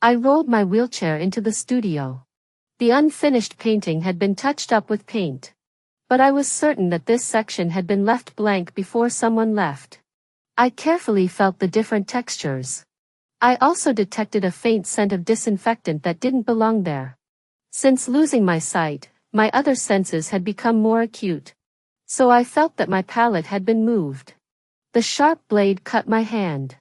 I rolled my wheelchair into the studio. The unfinished painting had been touched up with paint. But I was certain that this section had been left blank before someone left. I carefully felt the different textures. I also detected a faint scent of disinfectant that didn't belong there. Since losing my sight, my other senses had become more acute. So I felt that my palette had been moved. The sharp blade cut my hand.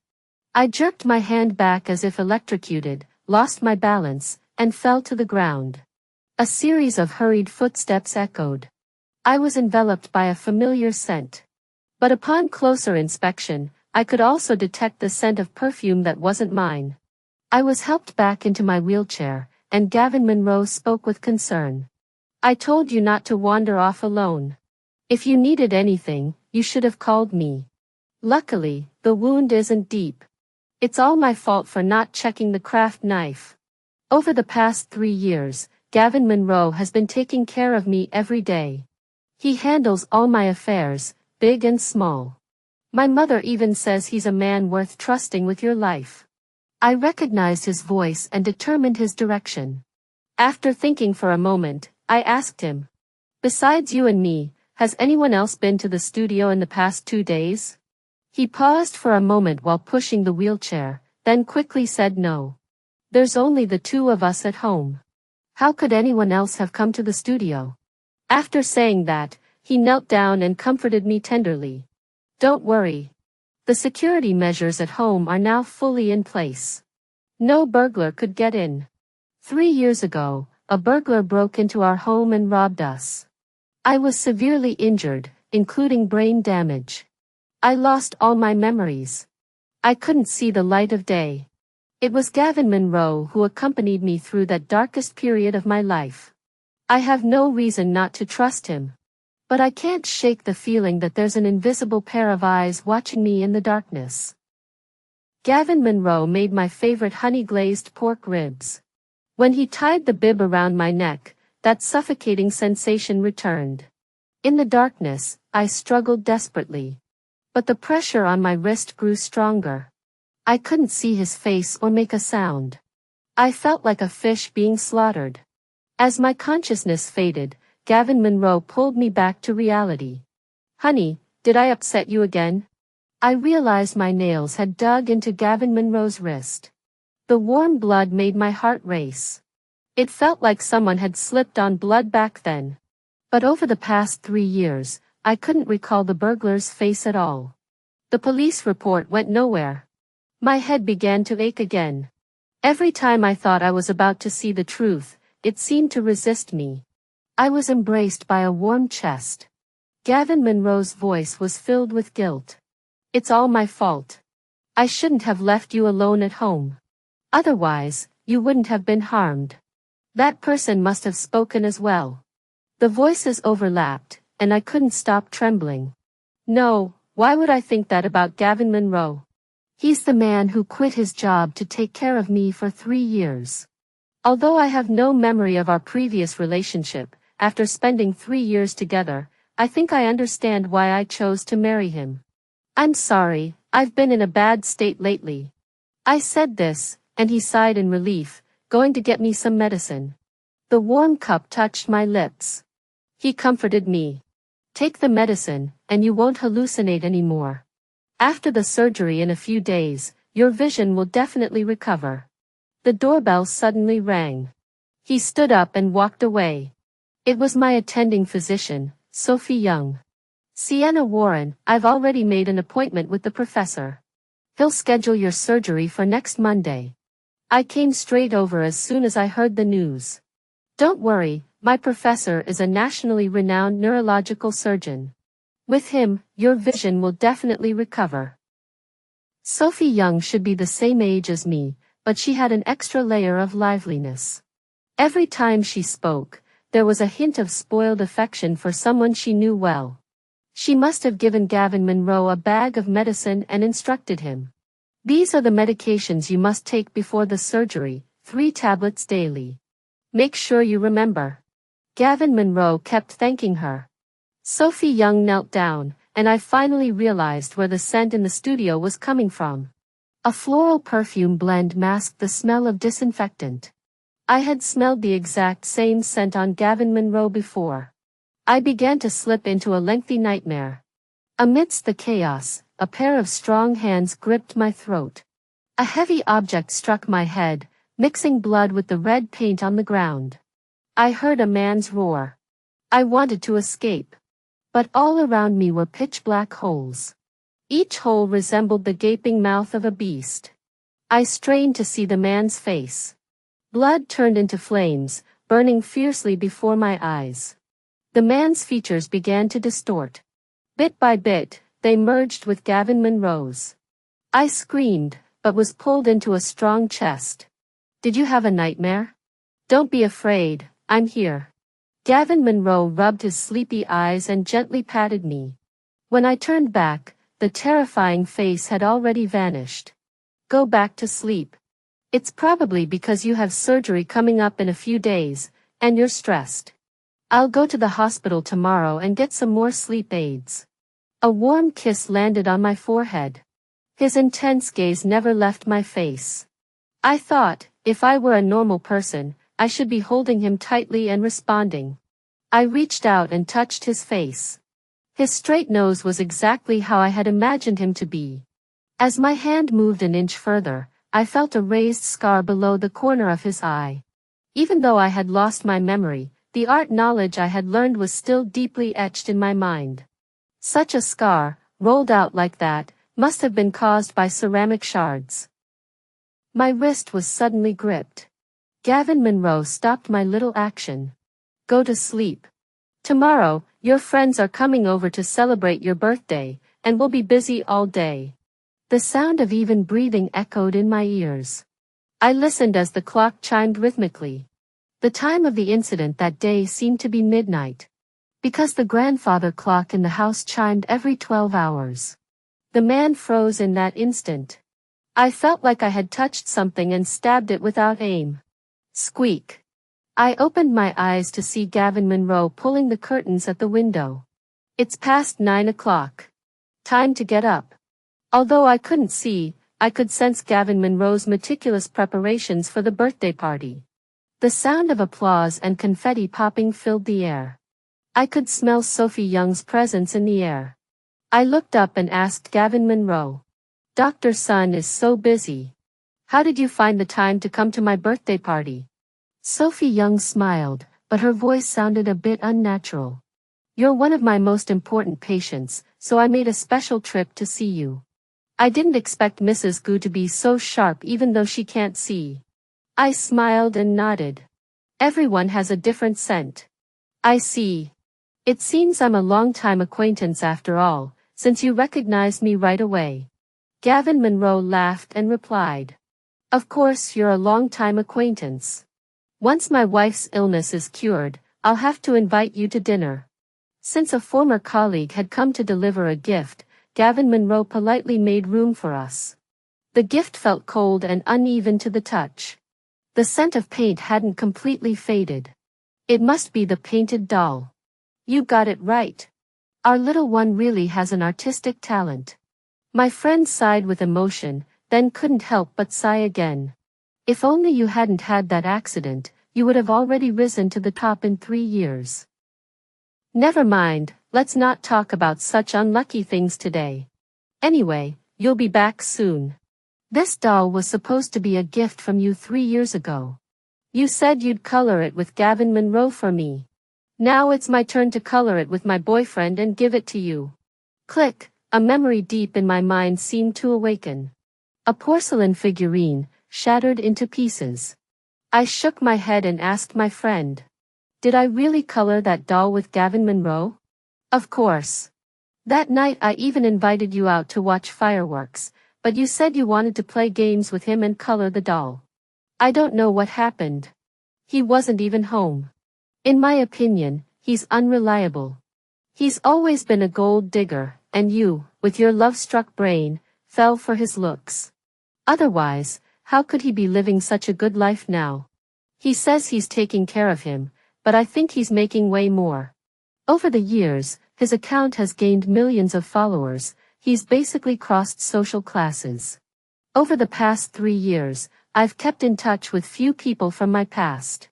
I jerked my hand back as if electrocuted, lost my balance, and fell to the ground. A series of hurried footsteps echoed. I was enveloped by a familiar scent. But upon closer inspection, I could also detect the scent of perfume that wasn't mine. I was helped back into my wheelchair, and Gavin Monroe spoke with concern. I told you not to wander off alone. If you needed anything, you should have called me. Luckily, the wound isn't deep. It's all my fault for not checking the craft knife. Over the past 3 years, Gavin Monroe has been taking care of me every day. He handles all my affairs, big and small. My mother even says he's a man worth trusting with your life. I recognized his voice and determined his direction. After thinking for a moment, I asked him, "Besides you and me, has anyone else been to the studio in the past 2 days?" He paused for a moment while pushing the wheelchair, then quickly said no. "There's only the two of us at home. How could anyone else have come to the studio?" After saying that, he knelt down and comforted me tenderly. "Don't worry. The security measures at home are now fully in place. No burglar could get in. 3 years ago, a burglar broke into our home and robbed us. I was severely injured, including brain damage. I lost all my memories. I couldn't see the light of day. It was Gavin Monroe who accompanied me through that darkest period of my life. I have no reason not to trust him. But I can't shake the feeling that there's an invisible pair of eyes watching me in the darkness." Gavin Monroe made my favorite honey-glazed pork ribs. When he tied the bib around my neck, that suffocating sensation returned. In the darkness, I struggled desperately. But the pressure on my wrist grew stronger. I couldn't see his face or make a sound. I felt like a fish being slaughtered. As my consciousness faded, Gavin Monroe pulled me back to reality. "Honey, did I upset you again?" I realized my nails had dug into Gavin Monroe's wrist. The warm blood made my heart race. It felt like someone had slipped on blood back then. But over the past 3 years, I couldn't recall the burglar's face at all. The police report went nowhere. My head began to ache again. Every time I thought I was about to see the truth, it seemed to resist me. I was embraced by a warm chest. Gavin Monroe's voice was filled with guilt. "It's all my fault. I shouldn't have left you alone at home. Otherwise, you wouldn't have been harmed." That person must have spoken as well. The voices overlapped, and I couldn't stop trembling. No, why would I think that about Gavin Monroe? He's the man who quit his job to take care of me for 3 years. Although I have no memory of our previous relationship, after spending 3 years together, I think I understand why I chose to marry him. "I'm sorry, I've been in a bad state lately." I said this, and he sighed in relief, going to get me some medicine. The warm cup touched my lips. He comforted me. "Take the medicine, and you won't hallucinate anymore. After the surgery in a few days, your vision will definitely recover." The doorbell suddenly rang. He stood up and walked away. It was my attending physician, Sophie Young. "Sienna Warren, I've already made an appointment with the professor. He'll schedule your surgery for next Monday." I came straight over as soon as I heard the news. "Don't worry, my professor is a nationally renowned neurological surgeon. With him, your vision will definitely recover." Sophie Young should be the same age as me, but she had an extra layer of liveliness. Every time she spoke, there was a hint of spoiled affection for someone she knew well. She must have given Gavin Monroe a bag of medicine and instructed him. "These are the medications you must take before the surgery, 3 tablets daily. Make sure you remember." Gavin Monroe kept thanking her. Sophie Young knelt down, and I finally realized where the scent in the studio was coming from. A floral perfume blend masked the smell of disinfectant. I had smelled the exact same scent on Gavin Monroe before. I began to slip into a lengthy nightmare. Amidst the chaos, a pair of strong hands gripped my throat. A heavy object struck my head, mixing blood with the red paint on the ground. I heard a man's roar. I wanted to escape. But all around me were pitch-black holes. Each hole resembled the gaping mouth of a beast. I strained to see the man's face. Blood turned into flames, burning fiercely before my eyes. The man's features began to distort. Bit by bit, they merged with Gavin Monroe's. I screamed, but was pulled into a strong chest. Did you have a nightmare? Don't be afraid, I'm here. Gavin Monroe rubbed his sleepy eyes and gently patted me. When I turned back, the terrifying face had already vanished. Go back to sleep. It's probably because you have surgery coming up in a few days, and you're stressed. I'll go to the hospital tomorrow and get some more sleep aids. A warm kiss landed on my forehead. His intense gaze never left my face. I thought, if I were a normal person, I should be holding him tightly and responding. I reached out and touched his face. His straight nose was exactly how I had imagined him to be. As my hand moved an inch further, I felt a raised scar below the corner of his eye. Even though I had lost my memory, the art knowledge I had learned was still deeply etched in my mind. Such a scar, rolled out like that, must have been caused by ceramic shards. My wrist was suddenly gripped. Gavin Monroe stopped my little action. Go to sleep. Tomorrow, your friends are coming over to celebrate your birthday, and we'll be busy all day. The sound of even breathing echoed in my ears. I listened as the clock chimed rhythmically. The time of the incident that day seemed to be midnight. Because the grandfather clock in the house chimed every 12 hours. The man froze in that instant. I felt like I had touched something and stabbed it without aim. Squeak. I opened my eyes to see Gavin Monroe pulling the curtains at the window. It's past 9 o'clock. Time to get up. Although I couldn't see, I could sense Gavin Monroe's meticulous preparations for the birthday party. The sound of applause and confetti popping filled the air. I could smell Sophie Young's presence in the air. I looked up and asked Gavin Monroe. Dr. Sun is so busy. How did you find the time to come to my birthday party? Sophie Young smiled, but her voice sounded a bit unnatural. You're one of my most important patients, so I made a special trip to see you. I didn't expect Mrs. Gu to be so sharp even though she can't see. I smiled and nodded. Everyone has a different scent. I see. It seems I'm a long-time acquaintance after all, since you recognized me right away. Gavin Monroe laughed and replied. Of course you're a long-time acquaintance. Once my wife's illness is cured, I'll have to invite you to dinner. Since a former colleague had come to deliver a gift, Gavin Monroe politely made room for us. The gift felt cold and uneven to the touch. The scent of paint hadn't completely faded. It must be the painted doll. You got it right. Our little one really has an artistic talent. My friend sighed with emotion, then couldn't help but sigh again. If only you hadn't had that accident, you would have already risen to the top in 3 years. Never mind, let's not talk about such unlucky things today. Anyway, you'll be back soon. This doll was supposed to be a gift from you 3 years ago. You said you'd color it with Gavin Monroe for me. Now it's my turn to color it with my boyfriend and give it to you. Click, a memory deep in my mind seemed to awaken. A porcelain figurine, shattered into pieces. I shook my head and asked my friend. Did I really color that doll with Gavin Monroe? Of course. That night I even invited you out to watch fireworks, but you said you wanted to play games with him and color the doll. I don't know what happened. He wasn't even home. In my opinion, he's unreliable. He's always been a gold digger, and you, with your love-struck brain, fell for his looks. Otherwise, how could he be living such a good life now? He says he's taking care of him, but I think he's making way more. Over the years, his account has gained millions of followers. He's basically crossed social classes. Over the past 3 years, I've kept in touch with few people from my past.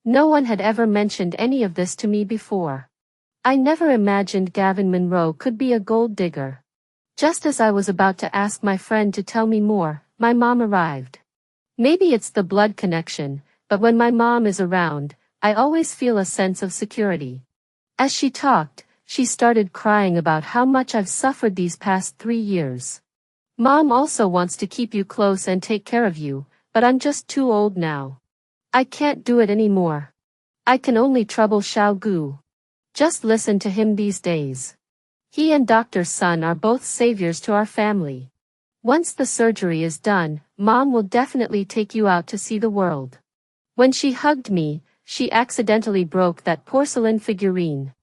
No one had ever mentioned any of this to me before. I never imagined Gavin Monroe could be a gold digger. Just as I was about to ask my friend to tell me more, my mom arrived. Maybe it's the blood connection, but when my mom is around, I always feel a sense of security. As she talked, she started crying about how much I've suffered these past 3 years. Mom also wants to keep you close and take care of you, but I'm just too old now. I can't do it anymore. I can only trouble Xiao Gu. Just listen to him these days. He and Dr. Sun are both saviors to our family. Once the surgery is done, Mom will definitely take you out to see the world. When she hugged me, she accidentally broke that porcelain figurine.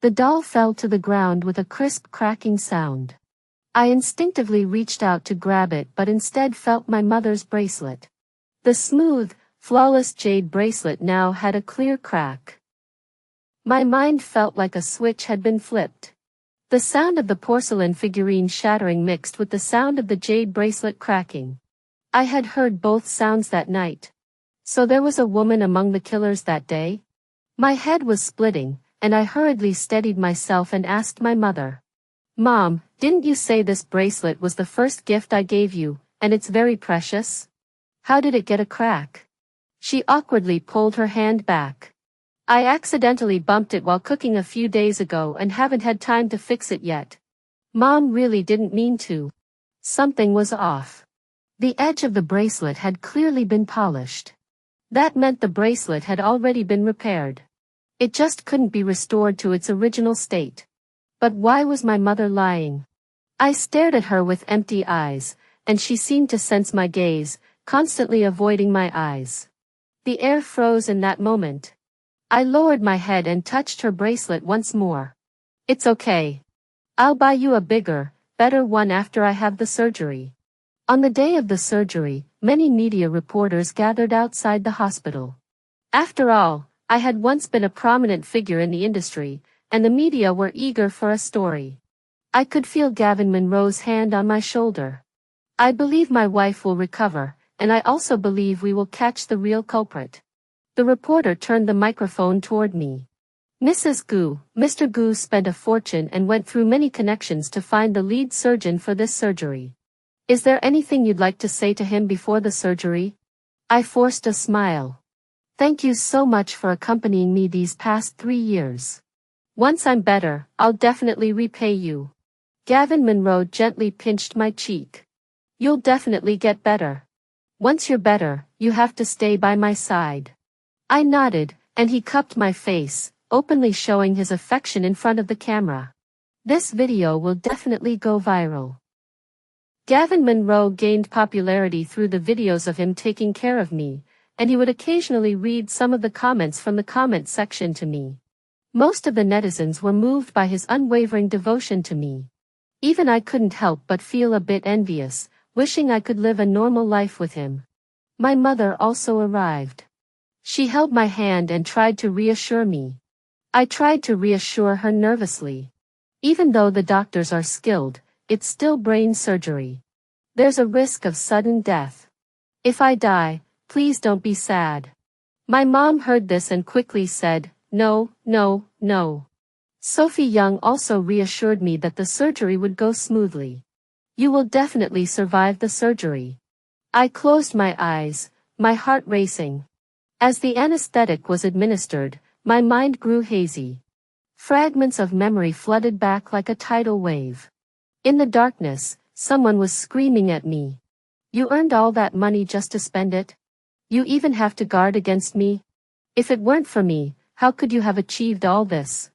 The doll fell to the ground with a crisp cracking sound. I instinctively reached out to grab it but instead felt my mother's bracelet. The smooth, flawless jade bracelet now had a clear crack. My mind felt like a switch had been flipped. The sound of the porcelain figurine shattering mixed with the sound of the jade bracelet cracking. I had heard both sounds that night. So there was a woman among the killers that day? My head was splitting, and I hurriedly steadied myself and asked my mother. Mom, didn't you say this bracelet was the first gift I gave you, and it's very precious? How did it get a crack? She awkwardly pulled her hand back. I accidentally bumped it while cooking a few days ago and haven't had time to fix it yet. Mom really didn't mean to. Something was off. The edge of the bracelet had clearly been polished. That meant the bracelet had already been repaired. It just couldn't be restored to its original state. But why was my mother lying? I stared at her with empty eyes, and she seemed to sense my gaze, constantly avoiding my eyes. The air froze in that moment. I lowered my head and touched her bracelet once more. It's okay. I'll buy you a bigger, better one after I have the surgery. On the day of the surgery, many media reporters gathered outside the hospital. After all, I had once been a prominent figure in the industry, and the media were eager for a story. I could feel Gavin Monroe's hand on my shoulder. I believe my wife will recover, and I also believe we will catch the real culprit. The reporter turned the microphone toward me. Mrs. Gu, Mr. Gu spent a fortune and went through many connections to find the lead surgeon for this surgery. Is there anything you'd like to say to him before the surgery? I forced a smile. Thank you so much for accompanying me these past 3 years. Once I'm better, I'll definitely repay you. Gavin Monroe gently pinched my cheek. You'll definitely get better. Once you're better, you have to stay by my side. I nodded, and he cupped my face, openly showing his affection in front of the camera. This video will definitely go viral. Gavin Monroe gained popularity through the videos of him taking care of me, and he would occasionally read some of the comments from the comment section to me. Most of the netizens were moved by his unwavering devotion to me. Even I couldn't help but feel a bit envious, wishing I could live a normal life with him. My mother also arrived. She held my hand and tried to reassure me. I tried to reassure her nervously. Even though the doctors are skilled, it's still brain surgery. There's a risk of sudden death. If I die, please don't be sad. My mom heard this and quickly said, No, no, no. Sophie Young also reassured me that the surgery would go smoothly. You will definitely survive the surgery. I closed my eyes, my heart racing. As the anesthetic was administered, my mind grew hazy. Fragments of memory flooded back like a tidal wave. In the darkness, someone was screaming at me. You earned all that money just to spend it? You even have to guard against me? If it weren't for me, how could you have achieved all this?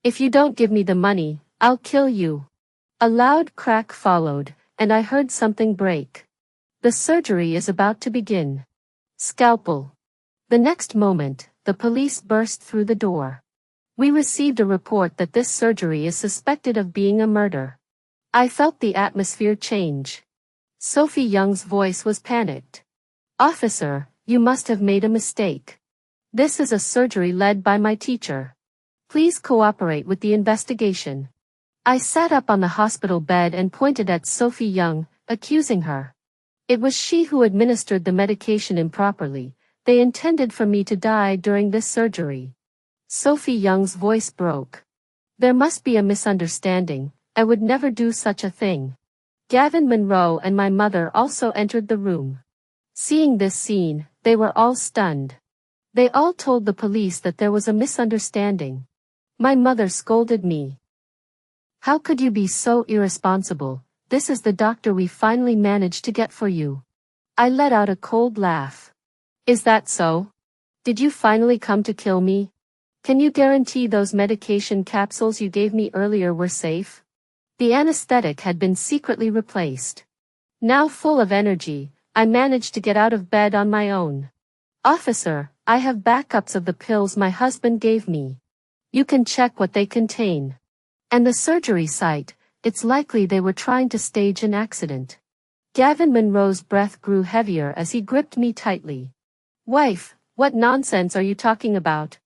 If you don't give me the money, I'll kill you. A loud crack followed, and I heard something break. The surgery is about to begin. Scalpel. The next moment, the police burst through the door. We received a report that this surgery is suspected of being a murder. I felt the atmosphere change. Sophie Young's voice was panicked. Officer, you must have made a mistake. This is a surgery led by my teacher. Please cooperate with the investigation. I sat up on the hospital bed and pointed at Sophie Young, accusing her. It was she who administered the medication improperly. They intended for me to die during this surgery. Sophie Young's voice broke. There must be a misunderstanding. I would never do such a thing. Gavin Monroe and my mother also entered the room. Seeing this scene, they were all stunned. They all told the police that there was a misunderstanding. My mother scolded me. How could you be so irresponsible? This is the doctor we finally managed to get for you. I let out a cold laugh. Is that so? Did you finally come to kill me? Can you guarantee those medication capsules you gave me earlier were safe? The anesthetic had been secretly replaced. Now full of energy, I managed to get out of bed on my own. Officer, I have backups of the pills my husband gave me. You can check what they contain. And the surgery site, it's likely they were trying to stage an accident. Gavin Monroe's breath grew heavier as he gripped me tightly. Wife, what nonsense are you talking about?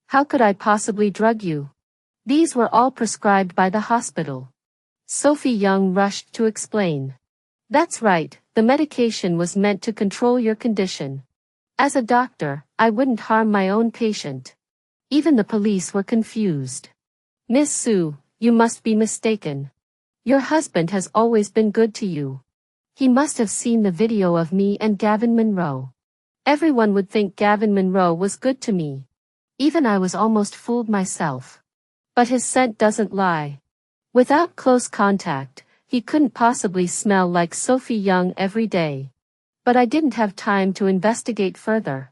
How could I possibly drug you? These were all prescribed by the hospital. Sophie Young rushed to explain. That's right, the medication was meant to control your condition. As a doctor, I wouldn't harm my own patient. Even the police were confused. Miss Sue, you must be mistaken. Your husband has always been good to you. He must have seen the video of me and Gavin Monroe. Everyone would think Gavin Monroe was good to me. Even I was almost fooled myself. But his scent doesn't lie. Without close contact, he couldn't possibly smell like Sophie Young every day. But I didn't have time to investigate further.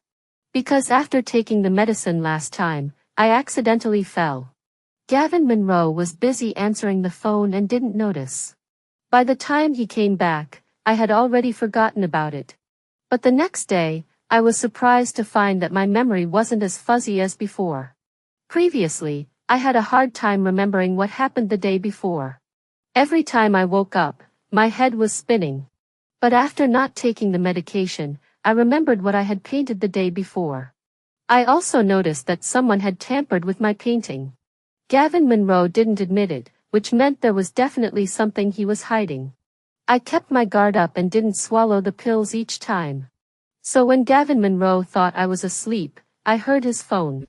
Because after taking the medicine last time, I accidentally fell. Gavin Monroe was busy answering the phone and didn't notice. By the time he came back, I had already forgotten about it. But the next day, I was surprised to find that my memory wasn't as fuzzy as before. Previously, I had a hard time remembering what happened the day before. Every time I woke up, my head was spinning. But after not taking the medication, I remembered what I had painted the day before. I also noticed that someone had tampered with my painting. Gavin Monroe didn't admit it, which meant there was definitely something he was hiding. I kept my guard up and didn't swallow the pills each time. So when Gavin Monroe thought I was asleep, I heard his phone.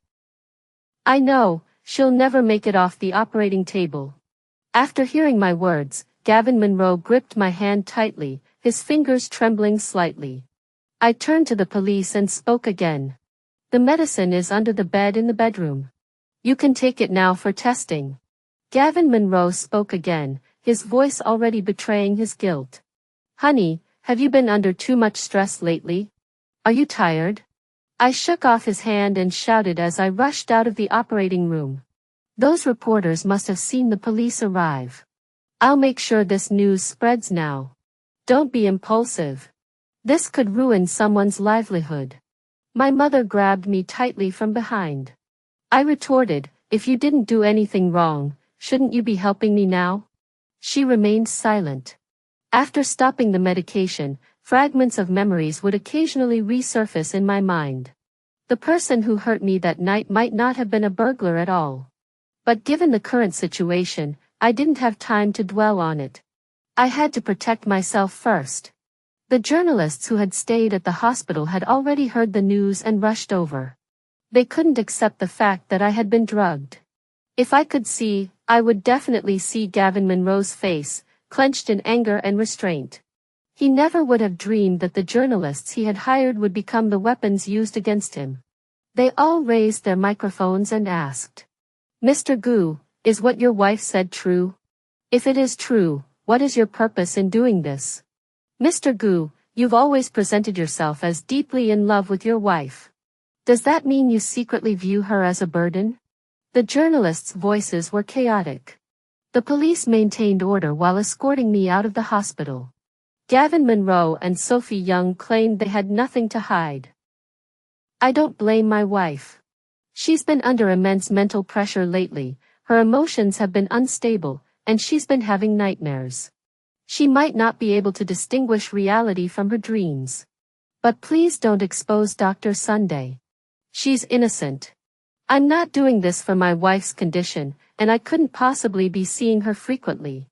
I know, she'll never make it off the operating table. After hearing my words, Gavin Monroe gripped my hand tightly, his fingers trembling slightly. I turned to the police and spoke again. The medicine is under the bed in the bedroom. You can take it now for testing. Gavin Monroe spoke again, his voice already betraying his guilt. Honey, have you been under too much stress lately? Are you tired? I shook off his hand and shouted as I rushed out of the operating room. Those reporters must have seen the police arrive. I'll make sure this news spreads now. Don't be impulsive. This could ruin someone's livelihood. My mother grabbed me tightly from behind. I retorted, if you didn't do anything wrong, shouldn't you be helping me now? She remained silent. After stopping the medication, fragments of memories would occasionally resurface in my mind. The person who hurt me that night might not have been a burglar at all. But given the current situation, I didn't have time to dwell on it. I had to protect myself first. The journalists who had stayed at the hospital had already heard the news and rushed over. They couldn't accept the fact that I had been drugged. If I could see, I would definitely see Gavin Monroe's face, clenched in anger and restraint. He never would have dreamed that the journalists he had hired would become the weapons used against him. They all raised their microphones and asked, Mr. Gu, is what your wife said true? If it is true, what is your purpose in doing this? Mr. Gu, you've always presented yourself as deeply in love with your wife. Does that mean you secretly view her as a burden? The journalists' voices were chaotic. The police maintained order while escorting me out of the hospital. Gavin Monroe and Sophie Young claimed they had nothing to hide. I don't blame my wife. She's been under immense mental pressure lately, her emotions have been unstable, and she's been having nightmares. She might not be able to distinguish reality from her dreams. But please don't expose Dr. Sunday. She's innocent. I'm not doing this for my wife's condition, and I couldn't possibly be seeing her frequently.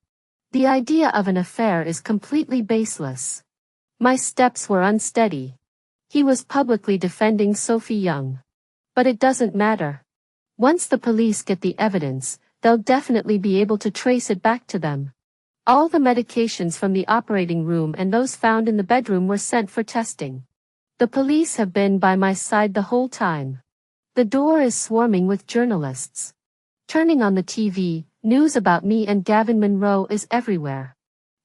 The idea of an affair is completely baseless. My steps were unsteady. He was publicly defending Sophie Young. But it doesn't matter. Once the police get the evidence, they'll definitely be able to trace it back to them. All the medications from the operating room and those found in the bedroom were sent for testing. The police have been by my side the whole time. The door is swarming with journalists. Turning on the TV, news about me and Gavin Monroe is everywhere.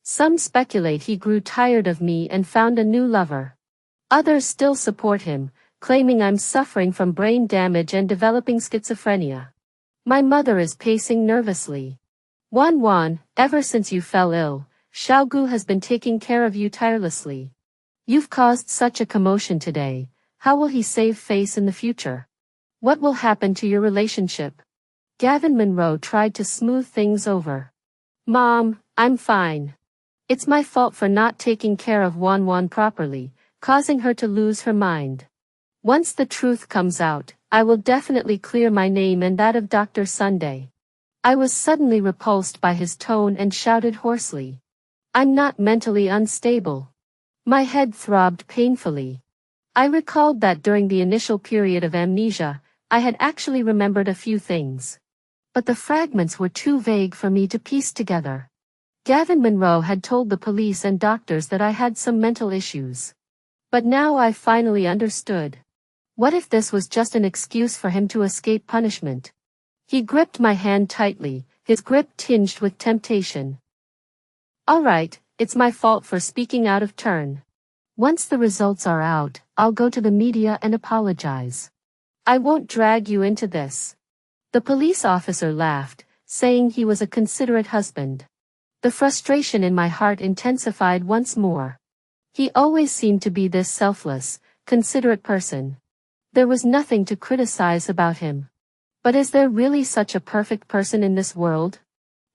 Some speculate he grew tired of me and found a new lover. Others still support him, claiming I'm suffering from brain damage and developing schizophrenia. My mother is pacing nervously. Wan, ever since you fell ill, Xiaogu has been taking care of you tirelessly. You've caused such a commotion today. How will he save face in the future? What will happen to your relationship? Gavin Monroe tried to smooth things over. Mom, I'm fine. It's my fault for not taking care of Wan properly, causing her to lose her mind. Once the truth comes out, I will definitely clear my name and that of Dr. Sunday. I was suddenly repulsed by his tone and shouted hoarsely. I'm not mentally unstable. My head throbbed painfully. I recalled that during the initial period of amnesia, I had actually remembered a few things. But the fragments were too vague for me to piece together. Gavin Monroe had told the police and doctors that I had some mental issues. But now I finally understood. What if this was just an excuse for him to escape punishment? He gripped my hand tightly, his grip tinged with temptation. All right, it's my fault for speaking out of turn. Once the results are out, I'll go to the media and apologize. I won't drag you into this. The police officer laughed, saying he was a considerate husband. The frustration in my heart intensified once more. He always seemed to be this selfless, considerate person. There was nothing to criticize about him. But is there really such a perfect person in this world?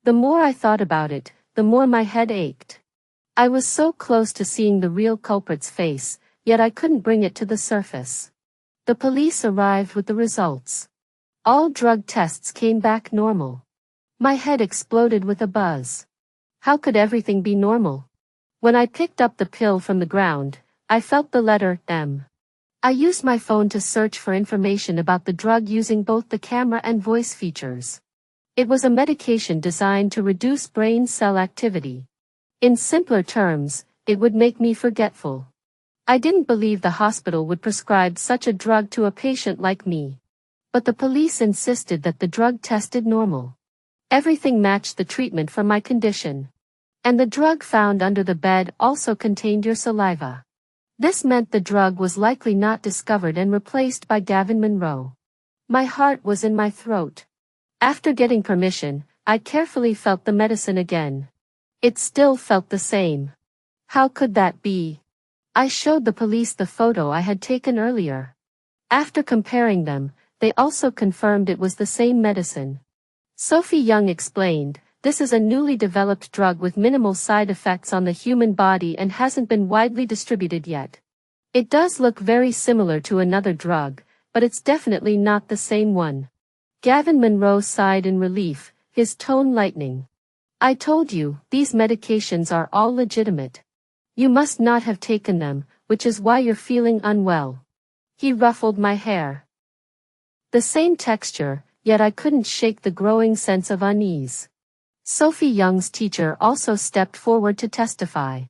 The more I thought about it, the more my head ached. I was so close to seeing the real culprit's face, yet I couldn't bring it to the surface. The police arrived with the results. All drug tests came back normal. My head exploded with a buzz. How could everything be normal? When I picked up the pill from the ground, I felt the letter M. I used my phone to search for information about the drug using both the camera and voice features. It was a medication designed to reduce brain cell activity. In simpler terms, it would make me forgetful. I didn't believe the hospital would prescribe such a drug to a patient like me. But the police insisted that the drug tested normal. Everything matched the treatment for my condition. And the drug found under the bed also contained your saliva. This meant the drug was likely not discovered and replaced by Gavin Monroe. My heart was in my throat. After getting permission, I carefully felt the medicine again. It still felt the same. How could that be? I showed the police the photo I had taken earlier. After comparing them, they also confirmed it was the same medicine. Sophie Young explained, this is a newly developed drug with minimal side effects on the human body and hasn't been widely distributed yet. It does look very similar to another drug, but it's definitely not the same one. Gavin Monroe sighed in relief, his tone lightening. I told you, these medications are all legitimate. You must not have taken them, which is why you're feeling unwell. He ruffled my hair. The same texture, yet I couldn't shake the growing sense of unease. Sophie Young's teacher also stepped forward to testify.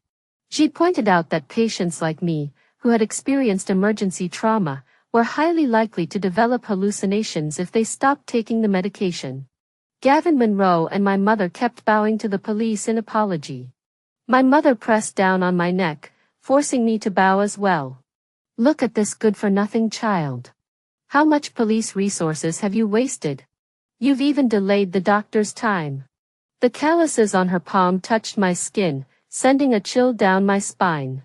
She pointed out that patients like me, who had experienced emergency trauma, were highly likely to develop hallucinations if they stopped taking the medication. Gavin Monroe and my mother kept bowing to the police in apology. My mother pressed down on my neck, forcing me to bow as well. Look at this good-for-nothing child. How much police resources have you wasted? You've even delayed the doctor's time. The calluses on her palm touched my skin, sending a chill down my spine.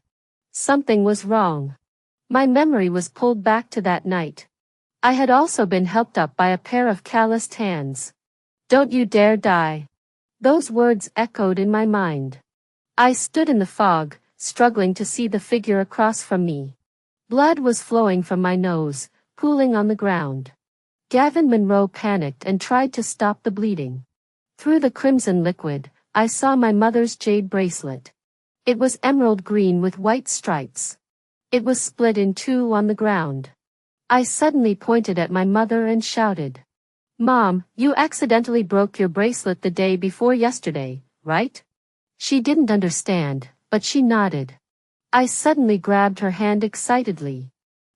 Something was wrong. My memory was pulled back to that night. I had also been helped up by a pair of calloused hands. Don't you dare die. Those words echoed in my mind. I stood in the fog, struggling to see the figure across from me. Blood was flowing from my nose, pooling on the ground. Gavin Monroe panicked and tried to stop the bleeding. Through the crimson liquid, I saw my mother's jade bracelet. It was emerald green with white stripes. It was split in two on the ground. I suddenly pointed at my mother and shouted, "Mom, you accidentally broke your bracelet the day before yesterday, right?" She didn't understand, but she nodded. I suddenly grabbed her hand excitedly.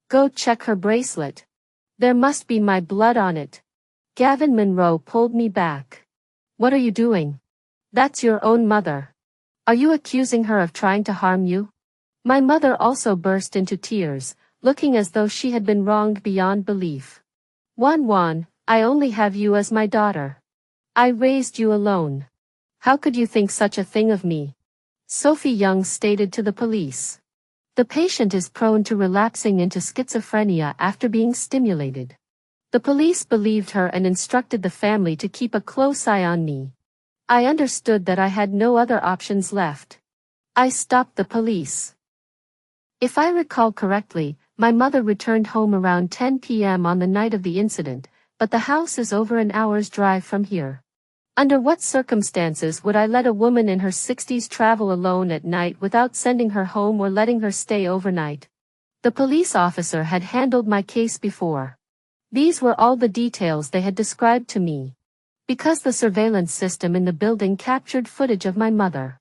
"Go check her bracelet. There must be my blood on it." Gavin Monroe pulled me back. "What are you doing? That's your own mother. Are you accusing her of trying to harm you?" My mother also burst into tears, looking as though she had been wronged beyond belief. "Juan, I only have you as my daughter. I raised you alone. How could you think such a thing of me?" Sophie Young stated to the police. "The patient is prone to relapsing into schizophrenia after being stimulated." The police believed her and instructed the family to keep a close eye on me. I understood that I had no other options left. I stopped the police. If I recall correctly, my mother returned home around 10 p.m. on the night of the incident, but the house is over an hour's drive from here. Under what circumstances would I let a woman in her 60s travel alone at night without sending her home or letting her stay overnight? The police officer had handled my case before. These were all the details they had described to me. Because the surveillance system in the building captured footage of my mother.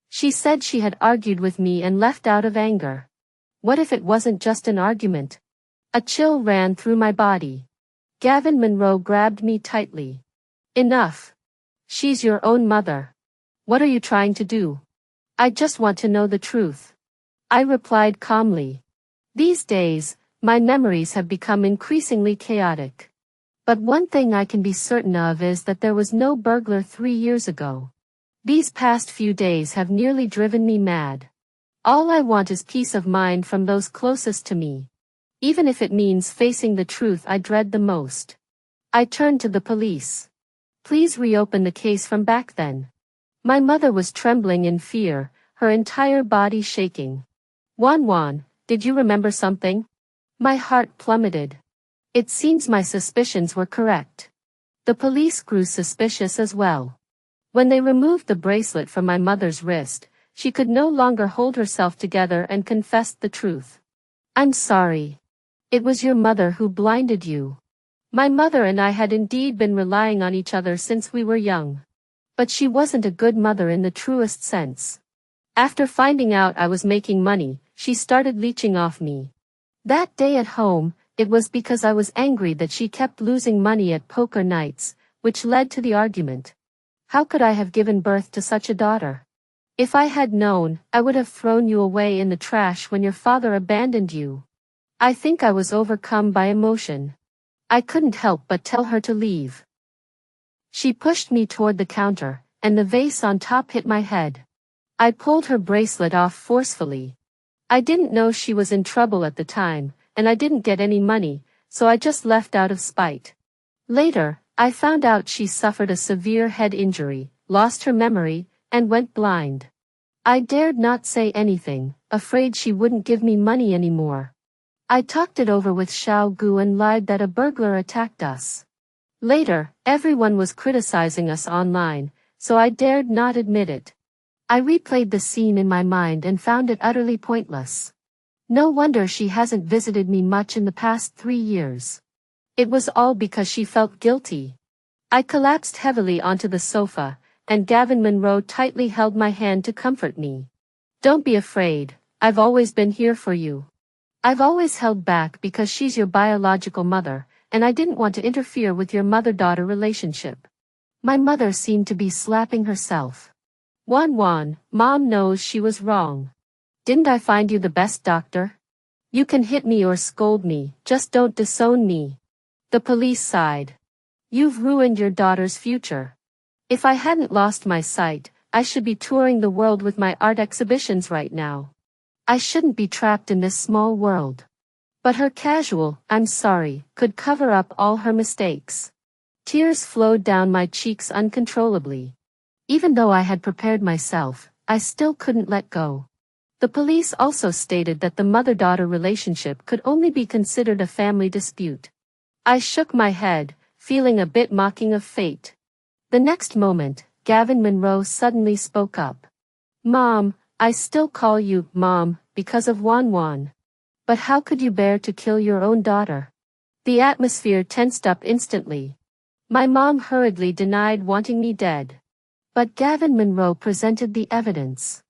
She said she had argued with me and left out of anger. What if it wasn't just an argument? A chill ran through my body. Gavin Monroe grabbed me tightly. "Enough. She's your own mother. What are you trying to do?" "I just want to know the truth," I replied calmly. These days, my memories have become increasingly chaotic. But one thing I can be certain of is that there was no burglar 3 years ago. These past few days have nearly driven me mad. All I want is peace of mind from those closest to me. Even if it means facing the truth I dread the most. I turned to the police. "Please reopen the case from back then." My mother was trembling in fear, her entire body shaking. Juan, did you remember something?" My heart plummeted. It seems my suspicions were correct. The police grew suspicious as well. When they removed the bracelet from my mother's wrist, she could no longer hold herself together and confessed the truth. "I'm sorry. It was your mother who blinded you." My mother and I had indeed been relying on each other since we were young. But she wasn't a good mother in the truest sense. After finding out I was making money, she started leeching off me. That day at home, it was because I was angry that she kept losing money at poker nights, which led to the argument. How could I have given birth to such a daughter? If I had known, I would have thrown you away in the trash when your father abandoned you. I think I was overcome by emotion. I couldn't help but tell her to leave. She pushed me toward the counter, and the vase on top hit my head. I pulled her bracelet off forcefully. I didn't know she was in trouble at the time, and I didn't get any money, so I just left out of spite. Later, I found out she suffered a severe head injury, lost her memory, and went blind. I dared not say anything, afraid she wouldn't give me money anymore. I talked it over with Xiao Gu and lied that a burglar attacked us. Later, everyone was criticizing us online, so I dared not admit it. I replayed the scene in my mind and found it utterly pointless. No wonder she hasn't visited me much in the past 3 years. It was all because she felt guilty. I collapsed heavily onto the sofa, and Gavin Monroe tightly held my hand to comfort me. "Don't be afraid, I've always been here for you. I've always held back because she's your biological mother, and I didn't want to interfere with your mother-daughter relationship." My mother seemed to be slapping herself. Juan, Mom knows she was wrong. Didn't I find you the best doctor? You can hit me or scold me, just don't disown me. The police sighed. You've ruined your daughter's future. If I hadn't lost my sight, I should be touring the world with my art exhibitions right now. I shouldn't be trapped in this small world. But her casual, "I'm sorry," could cover up all her mistakes. Tears flowed down my cheeks uncontrollably. Even though I had prepared myself, I still couldn't let go. The police also stated that the mother-daughter relationship could only be considered a family dispute. I shook my head, feeling a bit mocking of fate. The next moment, Gavin Monroe suddenly spoke up. "Mom, I still call you, Mom, because of Wan Wan. But how could you bear to kill your own daughter? The atmosphere tensed up instantly. My mom hurriedly denied wanting me dead. But Gavin Monroe presented the evidence.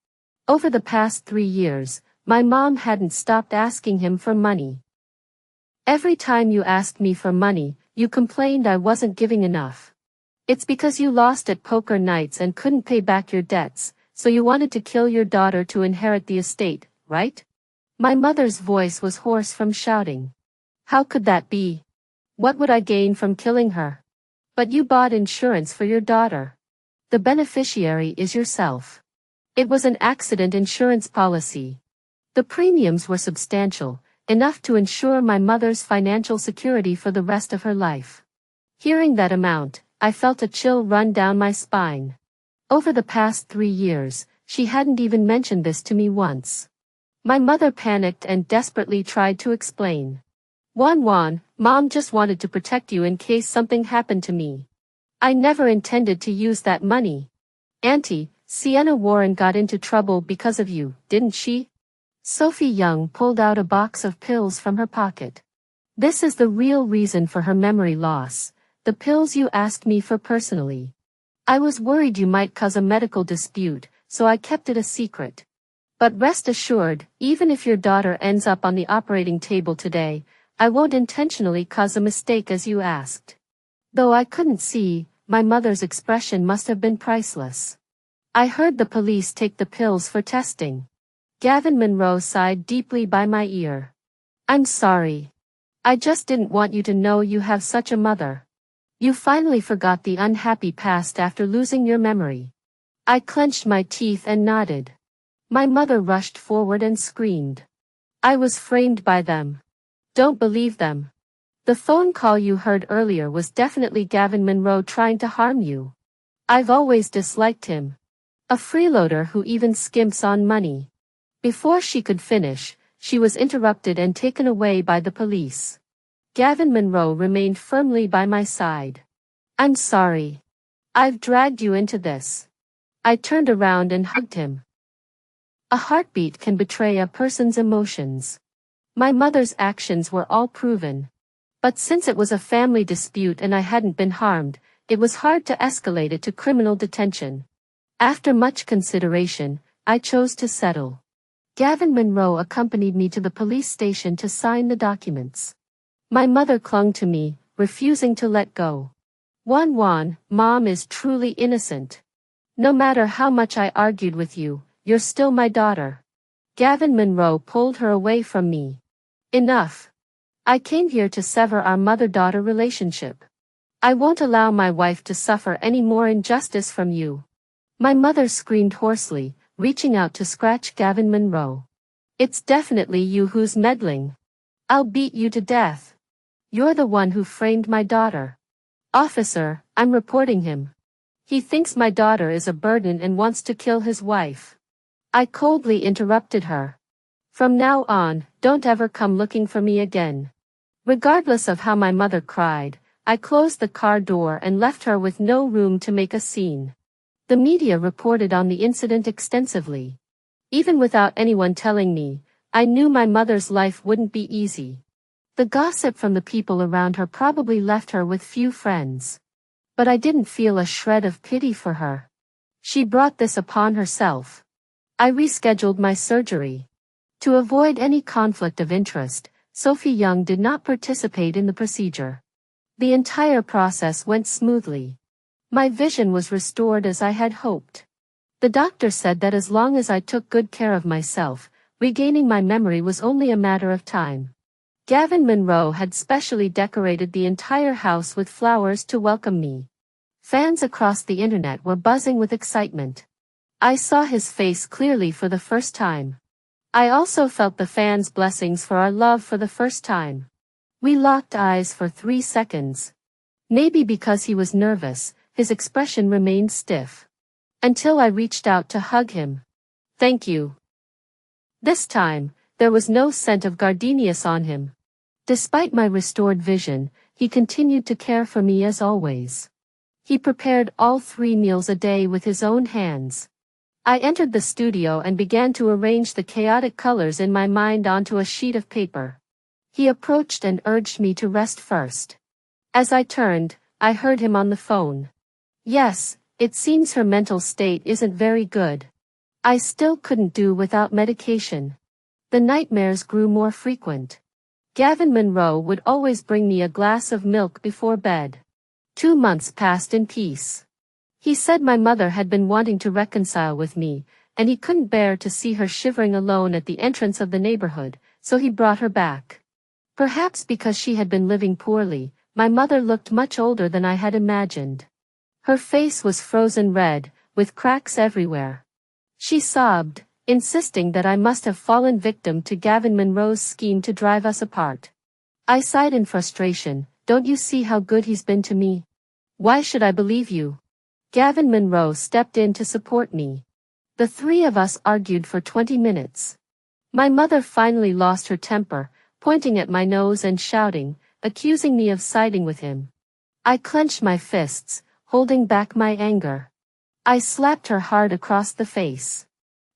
Over the past 3 years, my mom hadn't stopped asking him for money. Every time you asked me for money, you complained I wasn't giving enough. It's because you lost at poker nights and couldn't pay back your debts, so you wanted to kill your daughter to inherit the estate, right? My mother's voice was hoarse from shouting. How could that be? What would I gain from killing her? But you bought insurance for your daughter. The beneficiary is yourself. It was an accident insurance policy. The premiums were substantial, enough to ensure my mother's financial security for the rest of her life. Hearing that amount, I felt a chill run down my spine. Over the past 3 years, she hadn't even mentioned this to me once. My mother panicked and desperately tried to explain. Wan Wan, Mom just wanted to protect you in case something happened to me. I never intended to use that money. Auntie, Sienna Warren got into trouble because of you, didn't she? Sophie Young pulled out a box of pills from her pocket. This is the real reason for her memory loss, the pills you asked me for personally. I was worried you might cause a medical dispute, so I kept it a secret. But rest assured, even if your daughter ends up on the operating table today, I won't intentionally cause a mistake as you asked. Though I couldn't see, my mother's expression must have been priceless. I heard the police take the pills for testing. Gavin Monroe sighed deeply by my ear. I'm sorry. I just didn't want you to know you have such a mother. You finally forgot the unhappy past after losing your memory. I clenched my teeth and nodded. My mother rushed forward and screamed. I was framed by them. Don't believe them. The phone call you heard earlier was definitely Gavin Monroe trying to harm you. I've always disliked him. A freeloader who even skimps on money. Before she could finish, she was interrupted and taken away by the police. Gavin Monroe remained firmly by my side. I'm sorry. I've dragged you into this. I turned around and hugged him. A heartbeat can betray a person's emotions. My mother's actions were all proven. But since it was a family dispute and I hadn't been harmed, it was hard to escalate it to criminal detention. After much consideration, I chose to settle. Gavin Monroe accompanied me to the police station to sign the documents. My mother clung to me, refusing to let go. Wan Wan, Mom is truly innocent. No matter how much I argued with you, you're still my daughter. Gavin Monroe pulled her away from me. Enough. I came here to sever our mother-daughter relationship. I won't allow my wife to suffer any more injustice from you. My mother screamed hoarsely, reaching out to scratch Gavin Monroe. It's definitely you who's meddling. I'll beat you to death. You're the one who framed my daughter. Officer, I'm reporting him. He thinks my daughter is a burden and wants to kill his wife. I coldly interrupted her. From now on, don't ever come looking for me again. Regardless of how my mother cried, I closed the car door and left her with no room to make a scene. The media reported on the incident extensively. Even without anyone telling me, I knew my mother's life wouldn't be easy. The gossip from the people around her probably left her with few friends. But I didn't feel a shred of pity for her. She brought this upon herself. I rescheduled my surgery. To avoid any conflict of interest, Sophie Young did not participate in the procedure. The entire process went smoothly. My vision was restored as I had hoped. The doctor said that as long as I took good care of myself, regaining my memory was only a matter of time. Gavin Monroe had specially decorated the entire house with flowers to welcome me. Fans across the internet were buzzing with excitement. I saw his face clearly for the first time. I also felt the fans' blessings for our love for the first time. We locked eyes for 3 seconds. Maybe because he was nervous, his expression remained stiff. Until I reached out to hug him. Thank you. This time, there was no scent of gardenias on him. Despite my restored vision, he continued to care for me as always. He prepared all 3 meals a day with his own hands. I entered the studio and began to arrange the chaotic colors in my mind onto a sheet of paper. He approached and urged me to rest first. As I turned, I heard him on the phone. Yes, it seems her mental state isn't very good. I still couldn't do without medication. The nightmares grew more frequent. Gavin Monroe would always bring me a glass of milk before bed. 2 months passed in peace. He said my mother had been wanting to reconcile with me, and he couldn't bear to see her shivering alone at the entrance of the neighborhood, so he brought her back. Perhaps because she had been living poorly, my mother looked much older than I had imagined. Her face was frozen red, with cracks everywhere. She sobbed, insisting that I must have fallen victim to Gavin Monroe's scheme to drive us apart. I sighed in frustration. Don't you see how good he's been to me? Why should I believe you? Gavin Monroe stepped in to support me. The three of us argued for 20 minutes. My mother finally lost her temper, pointing at my nose and shouting, accusing me of siding with him. I clenched my fists, holding back my anger. I slapped her hard across the face.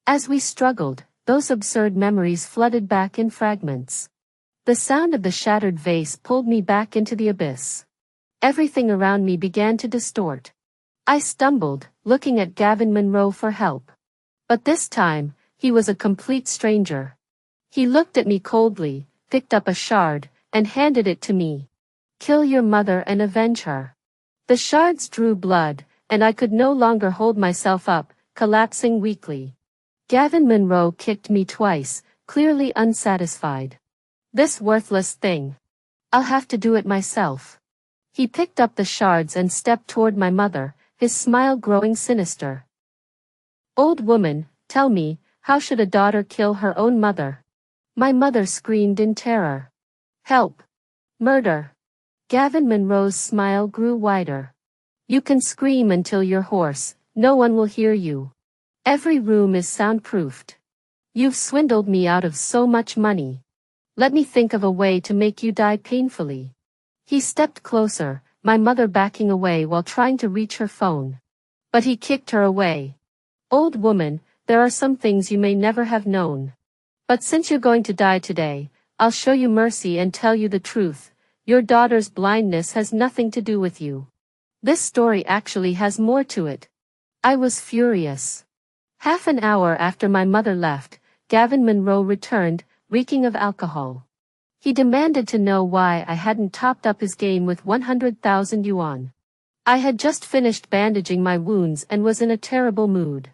As we struggled, those absurd memories flooded back in fragments. The sound of the shattered vase pulled me back into the abyss. Everything around me began to distort. I stumbled, looking at Gavin Monroe for help. But this time, he was a complete stranger. He looked at me coldly, picked up a shard, and handed it to me. Kill your mother and avenge her. The shards drew blood, and I could no longer hold myself up, collapsing weakly. Gavin Monroe kicked me twice, clearly unsatisfied. This worthless thing. I'll have to do it myself. He picked up the shards and stepped toward my mother, his smile growing sinister. Old woman, tell me, how should a daughter kill her own mother? My mother screamed in terror. Help! Murder! Gavin Monroe's smile grew wider. You can scream until you're hoarse, no one will hear you. Every room is soundproofed. You've swindled me out of so much money. Let me think of a way to make you die painfully. He stepped closer, my mother backing away while trying to reach her phone. But he kicked her away. Old woman, there are some things you may never have known. But since you're going to die today, I'll show you mercy and tell you the truth. Your daughter's blindness has nothing to do with you. This story actually has more to it. I was furious. Half an hour after my mother left, Gavin Monroe returned, reeking of alcohol. He demanded to know why I hadn't topped up his game with 100,000 yuan. I had just finished bandaging my wounds and was in a terrible mood.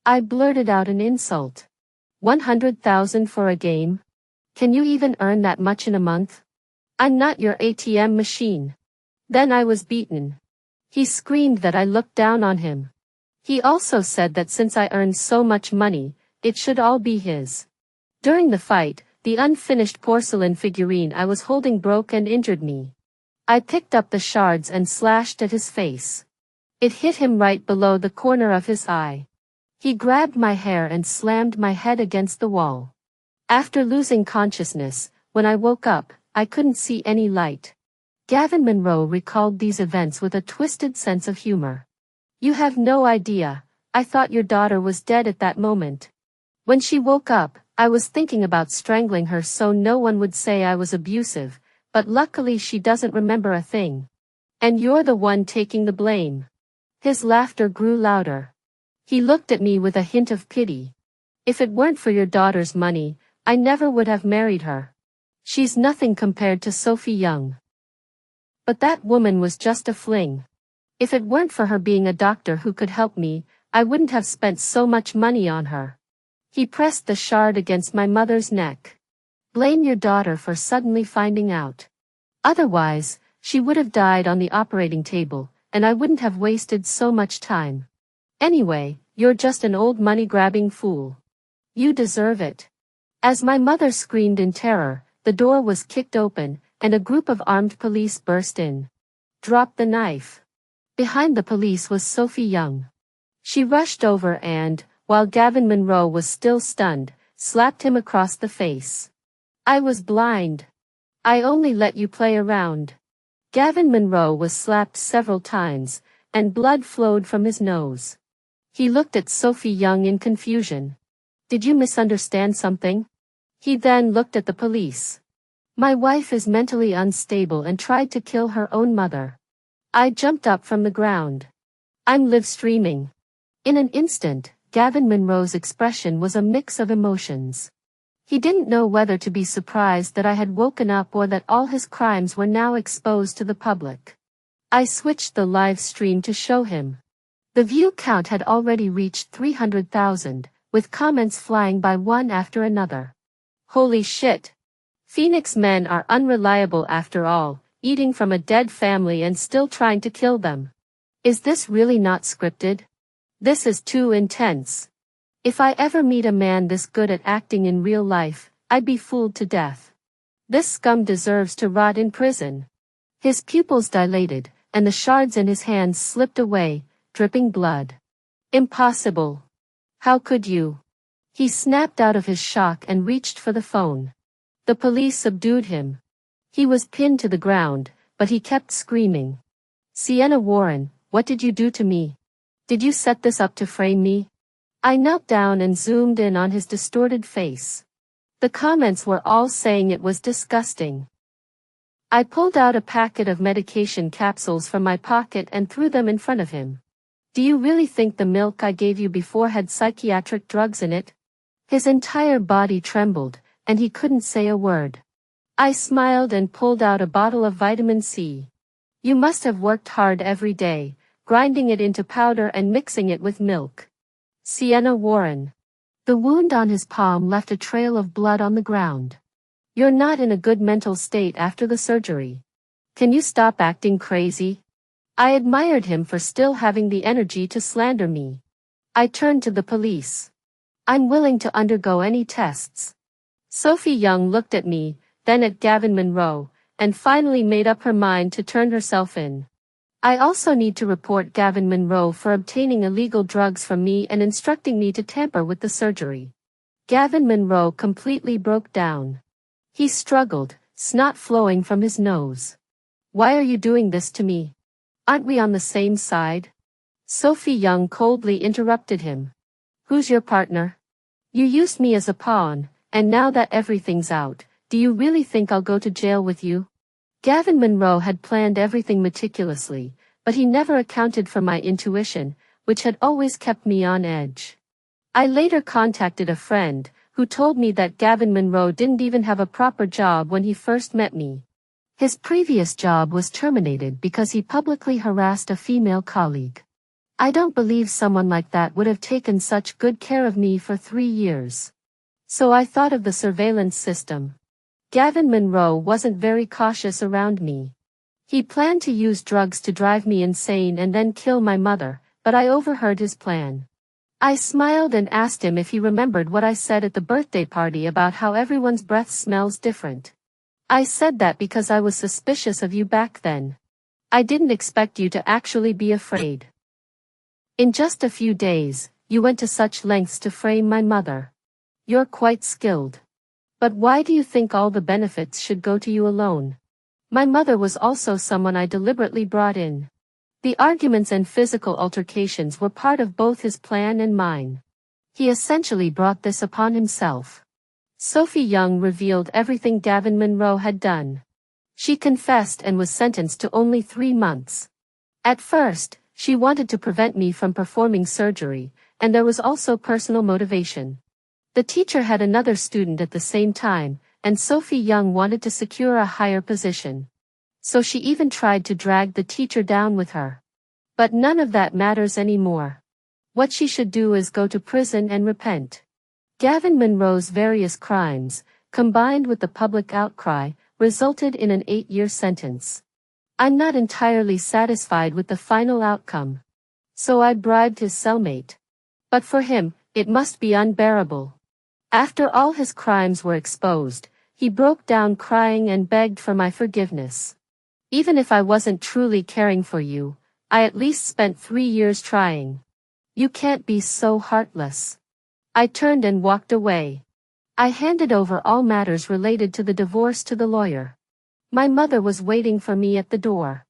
I blurted out an insult. 100,000 for a game? Can you even earn that much in a month? I'm not your ATM machine. Then I was beaten. He screamed that I looked down on him. He also said that since I earned so much money, it should all be his. During the fight, the unfinished porcelain figurine I was holding broke and injured me. I picked up the shards and slashed at his face. It hit him right below the corner of his eye. He grabbed my hair and slammed my head against the wall. After losing consciousness, when I woke up, I couldn't see any light. Gavin Monroe recalled these events with a twisted sense of humor. You have no idea, I thought your daughter was dead at that moment. When she woke up, I was thinking about strangling her so no one would say I was abusive, but luckily she doesn't remember a thing. And you're the one taking the blame. His laughter grew louder. He looked at me with a hint of pity. If it weren't for your daughter's money, I never would have married her. She's nothing compared to Sophie Young. But that woman was just a fling. If it weren't for her being a doctor who could help me, I wouldn't have spent so much money on her. He pressed the shard against my mother's neck. Blame your daughter for suddenly finding out. Otherwise, she would have died on the operating table, and I wouldn't have wasted so much time. Anyway, you're just an old money-grabbing fool. You deserve it. As my mother screamed in terror, the door was kicked open, and a group of armed police burst in. Drop the knife. Behind the police was Sophie Young. She rushed over and, while Gavin Monroe was still stunned, slapped him across the face. I was blind. I only let you play around. Gavin Monroe was slapped several times, and blood flowed from his nose. He looked at Sophie Young in confusion. Did you misunderstand something? He then looked at the police. My wife is mentally unstable and tried to kill her own mother. I jumped up from the ground. I'm live streaming. In an instant, Gavin Monroe's expression was a mix of emotions. He didn't know whether to be surprised that I had woken up or that all his crimes were now exposed to the public. I switched the live stream to show him. The view count had already reached 300,000, with comments flying by one after another. Holy shit! Phoenix men are unreliable after all, eating from a dead family and still trying to kill them. Is this really not scripted? This is too intense. If I ever meet a man this good at acting in real life, I'd be fooled to death. This scum deserves to rot in prison. His pupils dilated, and the shards in his hands slipped away, dripping blood. Impossible. How could you? He snapped out of his shock and reached for the phone. The police subdued him. He was pinned to the ground, but he kept screaming. Sienna Warren, what did you do to me? Did you set this up to frame me? I knelt down and zoomed in on his distorted face. The comments were all saying it was disgusting. I pulled out a packet of medication capsules from my pocket and threw them in front of him. Do you really think the milk I gave you before had psychiatric drugs in it? His entire body trembled, and he couldn't say a word. I smiled and pulled out a bottle of vitamin C. You must have worked hard every day, grinding it into powder and mixing it with milk. Sienna Warren. The wound on his palm left a trail of blood on the ground. You're not in a good mental state after the surgery. Can you stop acting crazy? I admired him for still having the energy to slander me. I turned to the police. I'm willing to undergo any tests. Sophie Young looked at me, then at Gavin Monroe, and finally made up her mind to turn herself in. I also need to report Gavin Monroe for obtaining illegal drugs from me and instructing me to tamper with the surgery. Gavin Monroe completely broke down. He struggled, snot flowing from his nose. Why are you doing this to me? Aren't we on the same side? Sophie Young coldly interrupted him. Who's your partner? You used me as a pawn, and now that everything's out, do you really think I'll go to jail with you? Gavin Monroe had planned everything meticulously, but he never accounted for my intuition, which had always kept me on edge. I later contacted a friend, who told me that Gavin Monroe didn't even have a proper job when he first met me. His previous job was terminated because he publicly harassed a female colleague. I don't believe someone like that would have taken such good care of me for 3 years. So I thought of the surveillance system. Gavin Monroe wasn't very cautious around me. He planned to use drugs to drive me insane and then kill my mother, but I overheard his plan. I smiled and asked him if he remembered what I said at the birthday party about how everyone's breath smells different. I said that because I was suspicious of you back then. I didn't expect you to actually be afraid. In just a few days, you went to such lengths to frame my mother. You're quite skilled. But why do you think all the benefits should go to you alone? My mother was also someone I deliberately brought in. The arguments and physical altercations were part of both his plan and mine. He essentially brought this upon himself. Sophie Young revealed everything Gavin Monroe had done. She confessed and was sentenced to only 3 months. At first, she wanted to prevent me from performing surgery, and there was also personal motivation. The teacher had another student at the same time, and Sophie Young wanted to secure a higher position. So she even tried to drag the teacher down with her. But none of that matters anymore. What she should do is go to prison and repent. Gavin Monroe's various crimes, combined with the public outcry, resulted in an 8-year sentence. I'm not entirely satisfied with the final outcome. So I bribed his cellmate. But for him, it must be unbearable. After all his crimes were exposed, he broke down crying and begged for my forgiveness. Even if I wasn't truly caring for you, I at least spent 3 years trying. You can't be so heartless. I turned and walked away. I handed over all matters related to the divorce to the lawyer. My mother was waiting for me at the door.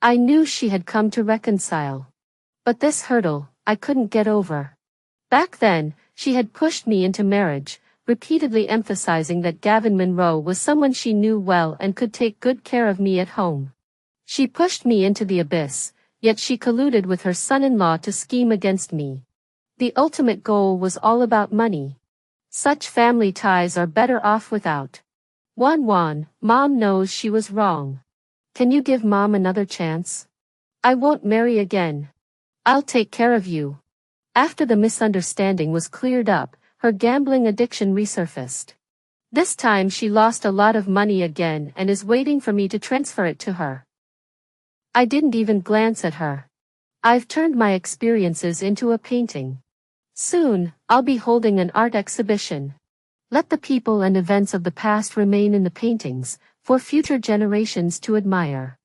I knew she had come to reconcile. But this hurdle, I couldn't get over. Back then, she had pushed me into marriage, repeatedly emphasizing that Gavin Monroe was someone she knew well and could take good care of me at home. She pushed me into the abyss, yet she colluded with her son-in-law to scheme against me. The ultimate goal was all about money. Such family ties are better off without. Juan, Mom knows she was wrong. Can you give Mom another chance? I won't marry again. I'll take care of you. After the misunderstanding was cleared up, her gambling addiction resurfaced. This time she lost a lot of money again and is waiting for me to transfer it to her. I didn't even glance at her. I've turned my experiences into a painting. Soon, I'll be holding an art exhibition. Let the people and events of the past remain in the paintings, for future generations to admire.